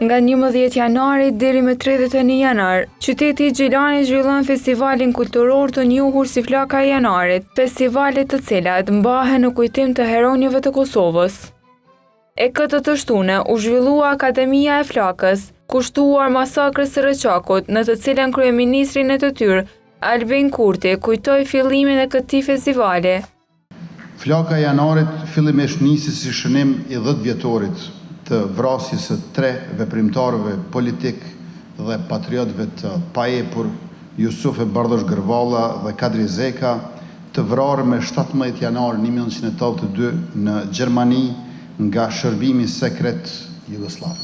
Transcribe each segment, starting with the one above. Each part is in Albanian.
Nga 11 janarit deri më 31 janar, qyteti i Gjilani zhvillon festivalin kulturor të njohur si Flaka e Janarit, festivalet të cilat mbahen në kujtim të heronjve të Kosovës. E këtë të shtune u zhvillua Akademia e Flakës, kushtuar masakrës së Rëçakut, në të cilën kryeministri në të tyre, Albin Kurti, kujtoi fillimin e këtij festivali. Flaka e Janarit fillimisht nisi si shënim i 10 vjetorit të vrasjes së 3 veprimtarëve politik dhe patriotëve të paepur, Jusuf e Bardosh Gërvalla dhe Kadri Zeka, të vrarë me 17 janar 1982 në Gjermani nga shërbimi sekret Jugoslav.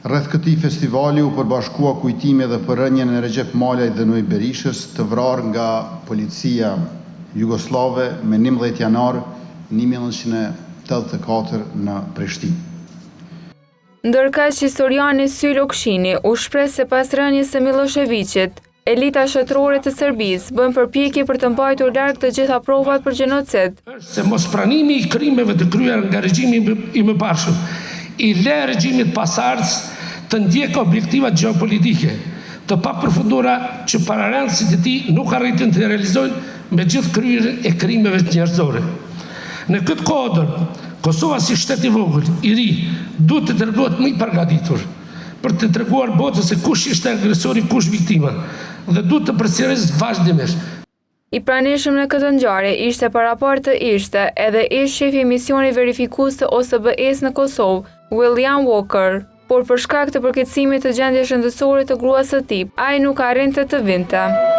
Rreth këtij festivali u përbashkua kujtimi dhe përrënjen e Recep Malaj dhe Nuj Berishës, të vrarë nga policia jugoslave me 11 janar 1984 në Prishtinë. Ndërkaq historiani Sylo Kshini u shpreh se pas rënies së Miloševićit, elita shtetërore të Serbisë bën përpjekje për të mbajtur larg të gjitha provat për gjenocid. Se mospranimi i krimeve të kryer nga regjimi i mëparshëm i le regjimit pasardhës të ndjek objektivat gjeopolitike të papërfundura që pararendësit e tij nuk arritën të realizojnë me gjithë kryerjen e krimeve njerëzore. Në këtë kodër, Kosova si shtet i vogël, i ri, duhet të tregohet më i përgatitur për të treguar botës se kush ishte agresori, kush viktima, dhe duhet të përsërisë vazhdimisht. I pranishëm në këtë ngjarje ishte paraport të ishte edhe ish shefi i misionit verifikues të OSBE-s në Kosovë, William Walker, por për shkak të përkeqësimit të gjendjes shëndetësore të gruas së tij, ai nuk arrinte të vinte.